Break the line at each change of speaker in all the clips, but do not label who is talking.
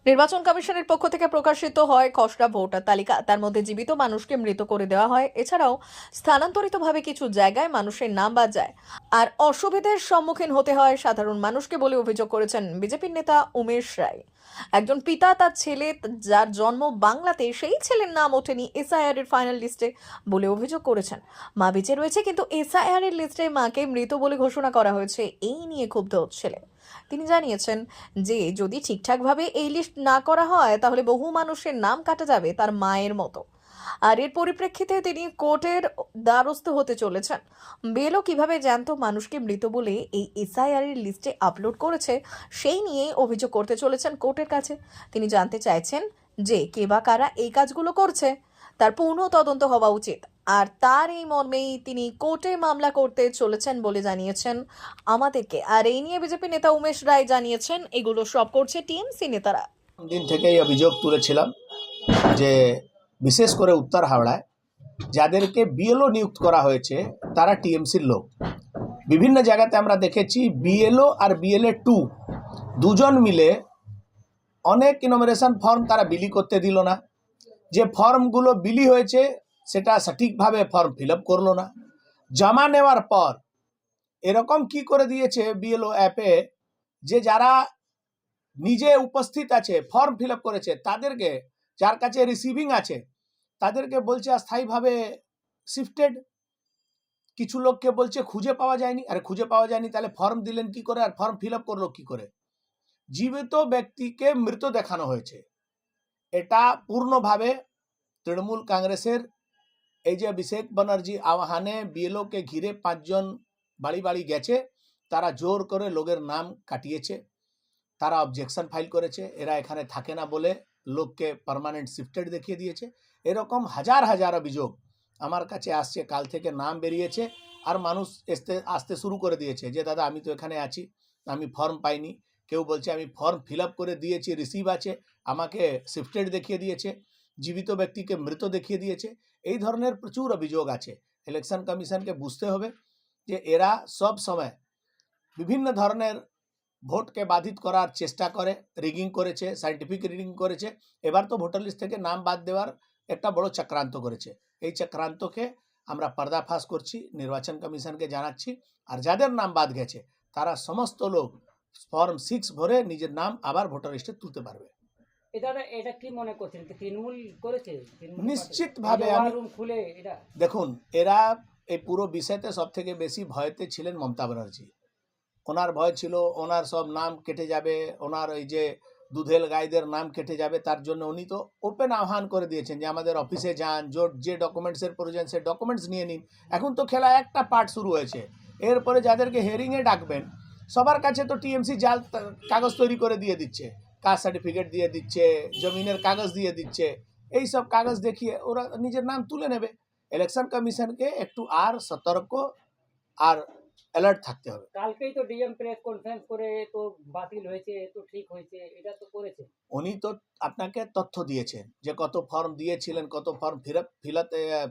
নির্বাচন কমিশনের পক্ষ থেকে প্রকাশিত হয় খসড়া ভোটার তালিকা। তার মধ্যে জীবিত মানুষকে মৃত করে দেওয়া হয়। এছাড়াও স্থানান্তরিতভাবে কিছু জায়গায় মানুষের নাম বাদ যায়। আর অসুবিধার সম্মুখীন হতে হয় সাধারণ মানুষকে বলে অভিযোগ করেছেন বিজেপির নেতা উমেশ রায়। একজন পিতা তার ছেলে যার জন্ম বাংলাতে, সেই ছেলের নাম ওঠেনি এসআইআর এর ফাইনাল লিস্টে বলে অভিযোগ করেছেন। মা বেঁচে রয়েছে, কিন্তু এসআইআর এর লিস্টে মাকে মৃত বলে ঘোষণা করা হয়েছে। এই নিয়ে ক্ষুব্ধ ছেলে। তিনি জানিয়েছেন যে যদি ঠিকঠাকভাবে এই লিস্ট না করা হয় তাহলে বহু মানুষের নাম কাটা যাবে তার মায়ের মতো। আর এর পরিপ্রেক্ষিতে তিনি কোর্টের দ্বারস্থ হতে চলেছেন। বেলও কিভাবে জ্যান্ত মানুষকে মৃত বলে এই এসআইআর এর লিস্টে আপলোড করেছে সেই নিয়েই অভিযোগ করতে চলেছেন কোর্টের কাছে। তিনি জানতে চাইছেন যে কে বা কারা এই কাজগুলো করছে, তার পূর্ণ তদন্ত হওয়া উচিত। আর তার এই মর্মেই তিনি কোর্টে মামলা করতে চলেছেন বলে জানিয়েছেন আমাদেরকে। আর এই নিয়ে বিজেপি নেতা উমেশ রায় জানিয়েছেন এগুলো সব করছে টিএমসি নেতারা।
দিন থেকেই অভিযোগ তুলেছিলাম যে বিশেষ করে উত্তর হাওড়ায় যাদেরকে বিএলও নিযুক্ত করা হয়েছে তারা টিএমসির লোক। বিভিন্ন জায়গাতে আমরা দেখেছি বিএলও আর বিএলএ 2 দুজন মিলে অনেক ইনোমিনেশন ফর্ম তারা বিলি করতে দিল না। যে ফর্মগুলো বিলি হয়েছে সেটা সঠিকভাবে ফর্ম ফিল আপ করলো না। জমা নেওয়ার পর এরকম কি করে দিয়েছে বিএলও অ্যাপে যে যারা নিজে উপস্থিত আছে ফর্ম ফিল আপ করেছে তাদেরকে, যার কাছে রিসিভিং আছে তাদেরকে বলছে অস্থায়ীভাবে শিফটেড। কিছু লোককে বলছে খুঁজে পাওয়া যায়নি। আরে খুঁজে পাওয়া যায়নি তাহলে ফর্ম দিলেন কি করে আর ফর্ম ফিল আপ করলো কি করে? জীবিত ব্যক্তিকে মৃত দেখানো হয়েছে। এটা পূর্ণভাবে তৃণমূল কংগ্রেসের এই যে অভিষেক ব্যানার্জি আহ্বানে বিএলওকে ঘিরে 5 জন বাড়ি বাড়ি গেছে, তারা জোর করে লোকের নাম কাটিয়েছে। তারা অবজেকশন ফাইল করেছে, এরা এখানে থাকে না বলে লোককে পার্মানেন্ট শিফটেড দেখিয়ে দিয়েছে। এরকম হাজার হাজার অভিযোগ আমার কাছে আসছে। কাল থেকে নাম বেরিয়েছে আর মানুষ আসতে শুরু করে দিয়েছে যে দাদা আমি তো এখানে আছি, আমি ফর্ম পাইনি। কেউ বলছে আমি ফর্ম ফিল আপ করে দিয়েছি, রিসিভ আছে, আমাকে শিফটেড দেখিয়ে দিয়েছে, জীবিত ব্যক্তিকে মৃত দেখিয়ে দিয়েছে। এই ধরনের প্রচুর অভিযোগ আছে। ইলেকশন কমিশনকে বুঝতে হবে যে এরা সব সময় বিভিন্ন ধরনের ভোটকে বাধিত করার চেষ্টা করে, রিগিং করেছে, সাইন্টিফিক রিগিং করেছে। এবার তো ভোটার লিস্ট থেকে নাম বাদ দেওয়ার একটা বড় চক্রান্ত করেছে। এই চক্রান্তকে আমরা পর্দাফাশ করছি, নির্বাচন কমিশনকে জানাচ্ছি। আর যাদের নাম বাদ গেছে তারা সমস্ত লোক ফর্ম 6 ভরে নিজের নাম আবার ভোটার লিস্টে তুলতে পারবে।
এটা কি মনে করছেন তৃণমূল করেছে?
নিশ্চিতভাবে আমি
খুলে এটা
দেখুন, এরা এই পুরো বিষয়তে সব থেকে বেশি ভয়তে ছিলেন মমতা ব্যানার্জি। ওনার ভয় ছিল ওনার সব নাম কেটে যাবে, ওনার ওই যে দুধেল গাইদের নাম কেটে যাবে। তার জন্য উনি তো ওপেন আহ্বান করে দিয়েছেন যে আমাদের অফিসে যান, যে ডকুমেন্টসের প্রয়োজন সে ডকুমেন্টস নিয়ে নিন। এখন তো খেলা একটা পার্ট শুরু হয়েছে। এরপরে যাদেরকে হেয়ারিংয়ে ডাকবেন সবার কাছে তো টিএমসি জাল কাগজ তৈরি করে দিয়ে দিচ্ছে, কাস্ট সার্টিফিকেট দিয়ে দিচ্ছে, জমিনের কাগজ দিয়ে দিচ্ছে। এই সব কাগজ দেখিয়ে ওরা নিজের নাম তুলে নেবে। ইলেকশন কমিশনকে একটু আর সতর্ক আর অ্যালার্ট থাকতে হবে।
কালকেই তো ডিএম প্রেস কনফারেন্স করে তো বাতিল হয়েছে, তো ঠিক হয়েছে, এটা তো করেছে।
উনি তো আপনাকে তথ্য দিয়েছেন যে কত ফর্ম দিয়েছিলেন, কত ফর্ম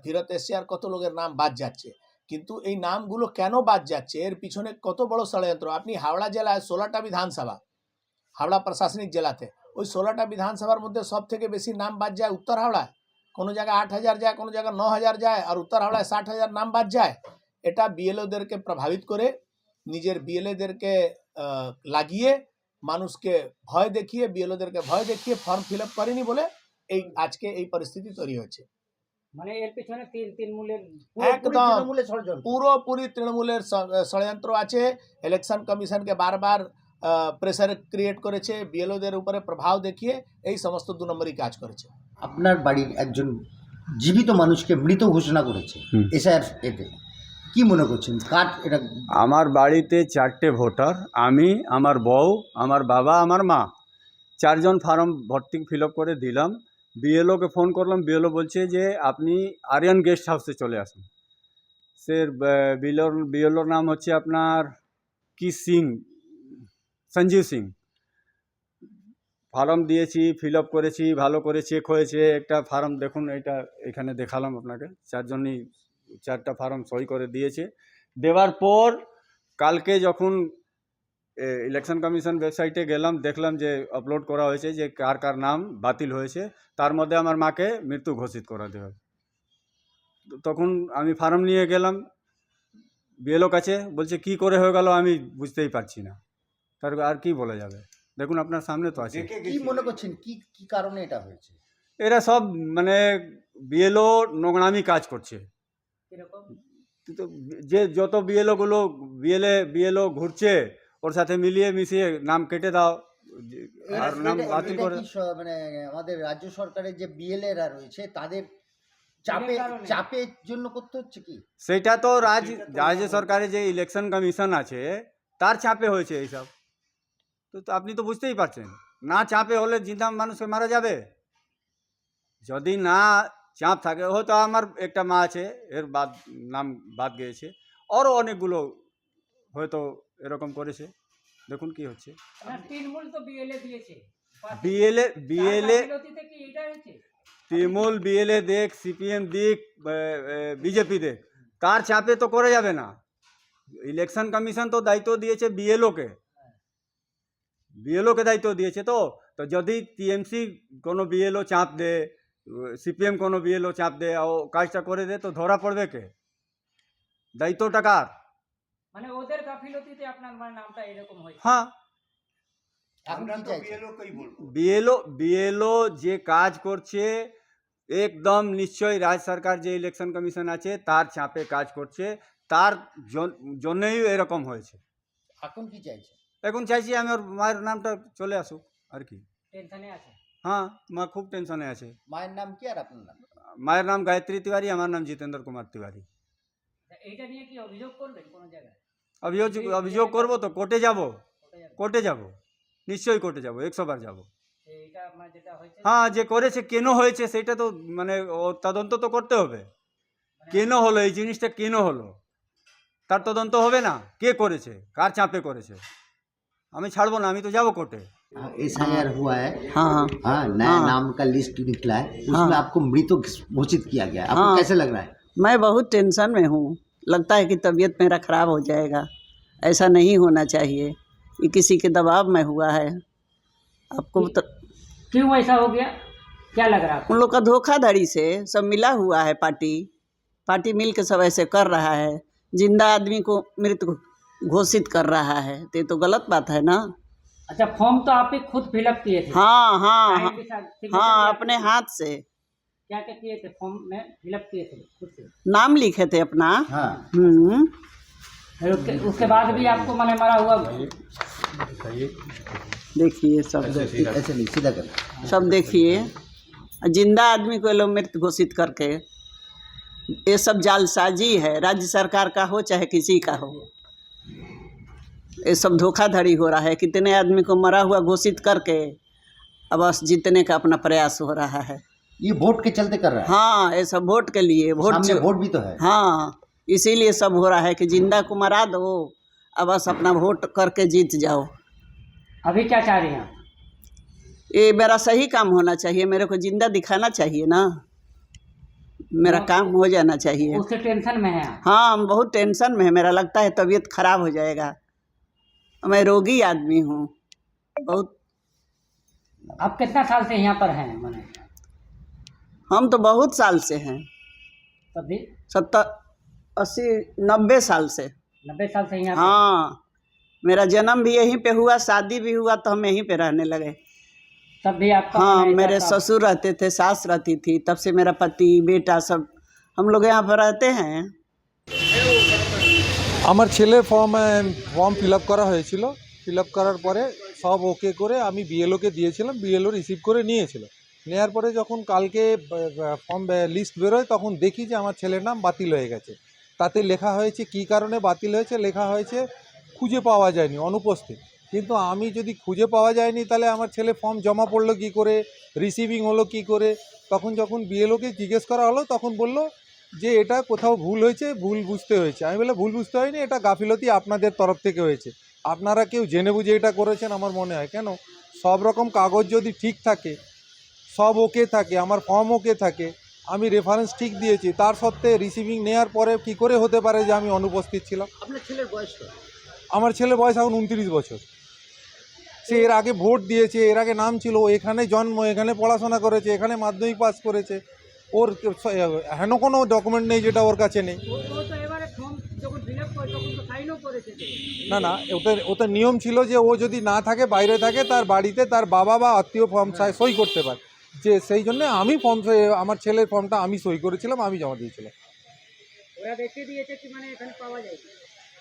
ফেরত এসছে আর কত লোকের নাম বাদ যাচ্ছে। কিন্তু এই নামগুলো কেন বাদ যাচ্ছে এর পিছনে কত বড় ষড়যন্ত্র। আপনি হাওড়া জেলায় 16টা বিধানসভা, হাওড়া প্রশাসনিক জেলাতে ওই 16টা বিধানসভার মধ্যে সব থেকে বেশি নাম বাদ যায় উত্তর হাওড়ায়। কোনো জায়গায় 8,000 যায়, কোনো জায়গায় 9,000 যায়, আর উত্তর হাওড়ায় 60,000 নাম বাদ যায়। এটা বিএলওদেরকে প্রভাবিত করে, নিজের বিএলএদেরকে লাগিয়ে, মানুষকে ভয় দেখিয়ে, বিএলওদেরকে ভয় দেখিয়ে ফর্ম ফিল আপ করেনি বলে এই আজকে এই পরিস্থিতি তৈরি হয়েছে।
মানে এর পিছনে তৃণমূলের
একদম পুরোপুরি তৃণমূলের ষড়যন্ত্র আছে। ইলেকশন কমিশনকে বারবার প্রেসার ক্রিয়েট করেছে, বিএলওদের উপরে প্রভাব দেখিয়ে এই সমস্ত 2 নম্বরই কাজ করেছে।
আপনার বাড়ির একজন জীবিত মানুষকে মৃত ঘোষণা করেছে এসআর এতে, কি মনে করছেন? কার এটা?
আমার বাড়িতে 4টে ভোটার, আমি, আমার বউ, আমার বাবা, আমার মা, 4 জন ফর্ম ভর্তি ফিল আপ করে দিলাম। বিএলওকে ফোন করলাম, বিএলও বলছে যে আপনি আরিয়ান গেস্ট হাউসে চলে আসুন। সে বিএলওর নাম হচ্ছে আপনার কি সিং, সঞ্জীব সিং। ফর্ম দিয়েছি, ফিল আপ করেছি, ভালো করে চেক হয়েছে। একটা ফর্ম দেখুন, এটা এখানে দেখালাম আপনাকে, 4 জনই 4টা ফর্ম সই করে দিয়েছে। দেওয়ার পর কালকে যখন ইলেকশন কমিশন ওয়েবসাইটে গেলাম, দেখলাম যে আপলোড করা হয়েছে যে কার কার নাম বাতিল হয়েছে, তার মধ্যে আমার মাকে মৃত্যু ঘোষিত করা দেওয়া। তখন আমি ফার্ম নিয়ে গেলাম বিএলও কাছে, বলছে কি করে হয়ে গেল আমি বুঝতেই পারছি না। তার আর কি বলা যাবে, দেখুন আপনার সামনে তো আছে।
কি মনে করছেন কি কি কারণে এটা হয়েছে?
এরা সব মানে বিএলও নোংরামি কাজ করছে।
কিরকম?
তো যে যত বিএলওগুলো বিএলও ঘুরছে ওর সাথে মিলিয়ে মিশিয়ে নাম কেটে দাও আর নাম বাতিল
এটা
করে।
কি মানে আমাদের রাজ্য সরকারের যে বিএলএরা রয়েছে তাদের
কারণে?
চাপের জন্য করতে হচ্ছে কি?
সেটা তো রাজ্য সরকারের যে ইলেকশন কমিশন আছে তার চাপে হয়েছে এইসব। তো আপনি তো বুঝতেই পারছেন, না চাপে হলে জিন্দা মানুষকে মারা যাবে। যদি না চাপ থাকে, হয়তো আমার একটা মা আছে এর নাম বাদ গিয়েছে, আরও অনেকগুলো হয়তো এরকম করেছে। দেখুন কি হচ্ছে।
না, তৃণমূল তো বিএলএ দিয়েছে।
বিএলএ
গাফিলতিতে কি এটা হয়েছে?
তৃণমূল বিএলএ দেখ, সিপিএম দিক, বিজেপি দেখ, তার চাপে তো করে যাবে না। ইলেকশন কমিশন তো দায়িত্ব দিয়েছে বিএলওকে দায়িত্ব দিয়েছে। তো যদি টিএমসি কোনো বিএলও চাপ দে, সিপিএম কোনো বিএলও চাপ দে ও কাজটা করে দে, তো ধরা পড়বে কে? দায়িত্বটা কার?
মানে ওদের গাফিলতিতে আপনার মানে নামটা এরকম হয়েছে।
হ্যাঁ,
এখন কি চাইছেন?
বিএলও যে কাজ করছে একদম নিশ্চয়ই রাজ্য সরকার যে ইলেকশন কমিশন আছে তার চাপে কাজ করছে, তার জন্যই এরকম হয়েছে।
এখন কি চাইছেন?
এখন চাইছি আমার মায়ের নামটা চলে আসুক আর কি।
টেনশনে আছে।
হ্যাঁ, মা খুব টেনশনে আছে।
মায়ের নাম কি আর আপনার নাম?
মায়ের নাম গায়ত্রী তিওয়ারি, আমার নাম জিতেন্দ্র কুমার তিওয়ারি।
এইটা নিয়ে কি অভিযোগ করবেন কোনো জায়গায়?
অভিযোগ করবো তো কোর্টে যাব,
কোথায় যাবে?
কোর্টে যাব, নিশ্চয়ই কোর্টে যাব, 100 বার যাব।
এইটা আপনার যেটা হয়েছে,
হ্যাঁ, যে করেছে কেন হয়েছে সেটা তো মানে তদন্ত তো করতে হবে। কেন হলো এই জিনিসটা, কেন হলো তার তদন্ত হবে না? কে করেছে, কার চাপে করেছে? আমি ছাড়বো না, আমি তো যাবো কোর্টে।
एसआईआर हुआ है।
हाँ हाँ
हाँ, नया
हाँ।
नाम का लिस्ट निकला है, उसमें
हाँ।
आपको मृत घोषित किया गया है। आपको
हाँ।
कैसे लग रहा है?
मैं बहुत टेंशन में हूँ। लगता है कि तबीयत मेरा ख़राब हो जाएगा। ऐसा नहीं होना चाहिए, ये किसी के दबाव में हुआ है। आपको तो
क्यों ऐसा हो गया, क्या लग रहा है आपको?
उन लोग का धोखाधड़ी से सब मिला हुआ है। पार्टी मिल के सब ऐसे कर रहा है, जिंदा आदमी को मृत घोषित कर रहा है। तो ये तो गलत बात है ना।
अच्छा, फॉर्म तो आप ही खुद फिलअप किए थे?
हाँ हाँ
साइन
हाँ,
के साथ signature
हाँ
किया
अपने
था?
हाथ से
क्या क्या किए थे फॉर्म में? फिलअप किए थे खुद से?
नाम लिखे थे अपना।
हाँ,
फिर उसके बाद भी आपको मैंने मरा हुआ
देखिए सब
ऐसे नहीं, सीधा कर।
सब देखिए, जिंदा आदमी को ये लोग मृत घोषित करके, ये सब जालसाजी है। राज्य सरकार का हो चाहे किसी का हो, ये सब धोखाधड़ी हो रहा है। कितने आदमी को मरा हुआ घोषित करके अब बस जीतने का अपना प्रयास हो रहा है।
ये वोट के चलते कर रहा है।
हाँ, ये सब वोट के लिए,
सामने वोट भी तो है।
हाँ, इसीलिए सब हो रहा है कि जिंदा को मरा दो, अब बस अपना वोट करके जीत जाओ।
अभी क्या चाह रहे हैं आप?
ये मेरा सही काम होना चाहिए, मेरे को जिंदा दिखाना चाहिए ना, मेरा काम हो जाना चाहिए।
उससे टेंशन में है आप?
हाँ, हम बहुत टेंशन में है। मेरा लगता है तबीयत खराब हो जाएगा। मैं रोगी आदमी हूँ बहुत।
आप कितना साल से यहाँ पर हैं मैंने?
हम तो बहुत साल से हैं,
तभी
70 80 90 साल से।
90 साल से यहाँ पर?
हाँ, मेरा जन्म भी यहीं पे हुआ, शादी भी हुआ तो हम यहीं पे रहने लगे।
तब भी आपका
हाँ,
मैंने
मेरे
ऐसा था?
ससुर रहते थे, सास रहती थी, तब से मेरा पति बेटा सब हम लोग यहाँ पर रहते हैं।
আমার ছেলের ফর্ম ফিল আপ করা হয়েছিল। ফিল আপ করার পরে সব ওকে করে আমি বিএলওকে দিয়েছিলাম, বিএলও রিসিভ করে নিয়েছিল। নেওয়ার পরে যখন কালকে ফর্ম লিস্ট বেরোয় তখন দেখি যে আমার ছেলের নাম বাতিল হয়ে গেছে। তাতে লেখা হয়েছে কী কারণে বাতিল হয়েছে, লেখা হয়েছে খুঁজে পাওয়া যায়নি, অনুপস্থিত। কিন্তু আমি যদি খুঁজে পাওয়া যায়নি তাহলে আমার ছেলে ফর্ম জমা পড়লো কী করে, রিসিভিং হলো কী করে? তখন যখন বিএলওকে জিজ্ঞেস করা হলো তখন বলল যে এটা কোথাও ভুল হয়েছে, ভুল বুঝতে হয়েছে। আমি বললাম ভুল বুঝতে হয়নি, এটা গাফিলতি আপনাদের তরফ থেকে হয়েছে, আপনারা কেউ জেনে বুঝে এটা করেছেন আমার মনে হয়। কেন সব রকম কাগজ যদি ঠিক থাকে, সব ওকে থাকে, আমার ফর্ম ওকে থাকে, আমি রেফারেন্স ঠিক দিয়েছি, তার সত্ত্বে রিসিভিং নেওয়ার পরে কি করে হতে পারে যে আমি অনুপস্থিত ছিলাম?
আপনার ছেলের বয়স কত?
আমার ছেলের বয়স এখন 29 বছর। সে এর আগে ভোট দিয়েছে, এর আগে নাম ছিল, এখানে জন্ম, এখানে পড়াশোনা করেছে, এখানে মাধ্যমিক পাস করেছে, ওর হেন কোনো ডকুমেন্ট নেই যেটা ওর কাছে নেই।
ও তো এবারে ফর্ম যখন ফিল আপ করে তখন তো সাইনও করেছে তো।
না ওটা নিয়ম ছিল যে ও যদি না থাকে, বাইরে থাকে, তার বাড়িতে তার বাবা বা আত্মীয় ফর্ম সই করতে পারে। যে সেই জন্য আমি আমার ছেলের ফর্মটা আমি সই করেছিলাম, আমি জমা দিয়েছিলাম।
ওরা দেখে দিয়েছে কি মানে এখানে পাওয়া যায়?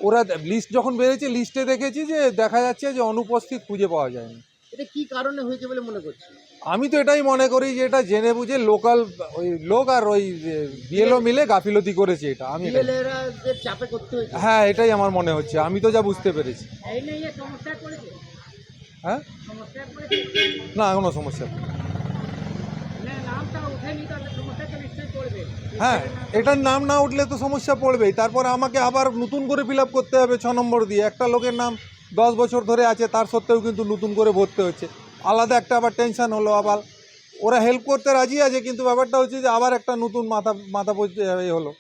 ওরা লিস্ট যখন বেরিয়েছে, লিস্টে দেখেছি যে দেখা যাচ্ছে যে অনুপস্থিত খুঁজে পাওয়া যায়নি।
এটা কি কারণে হয়েছে বলে মনে করছেন?
আমি তো এটাই মনে করি যে এটা জেনে বুঝে লোকাল ওই লোক আর ওই বিএলও মিলে গাফিলতি করেছে, এটা আমি
চাপে করতে হয়েছে।
হ্যাঁ, এটাই আমার মনে হচ্ছে, আমি তো যা বুঝতে পেরেছি।
এই নিয়ে সমস্যায় পড়েছে?
হ্যাঁ,
সমস্যায় পড়েছে?
না কোনো সমস্যা নেই।
মানে নামটা উঠেনি তাহলে সমস্যা তো নিশ্চয়ই পড়বে।
হ্যাঁ, এটার নাম না উঠলে তো সমস্যা পড়বেই। তারপর আমাকে আবার নতুন করে ফিল আপ করতে হবে 6 নম্বর দিয়ে। একটা লোকের নাম 10 বছর ধরে আছে, তার সত্ত্বেও কিন্তু নতুন করে ভরতে হচ্ছে। আলাদা একটা আবার টেনশন হলো। আবার ওরা হেল্প করতে রাজি আছে, কিন্তু ব্যাপারটা হচ্ছে যে আবার একটা নতুন মাথা হলো।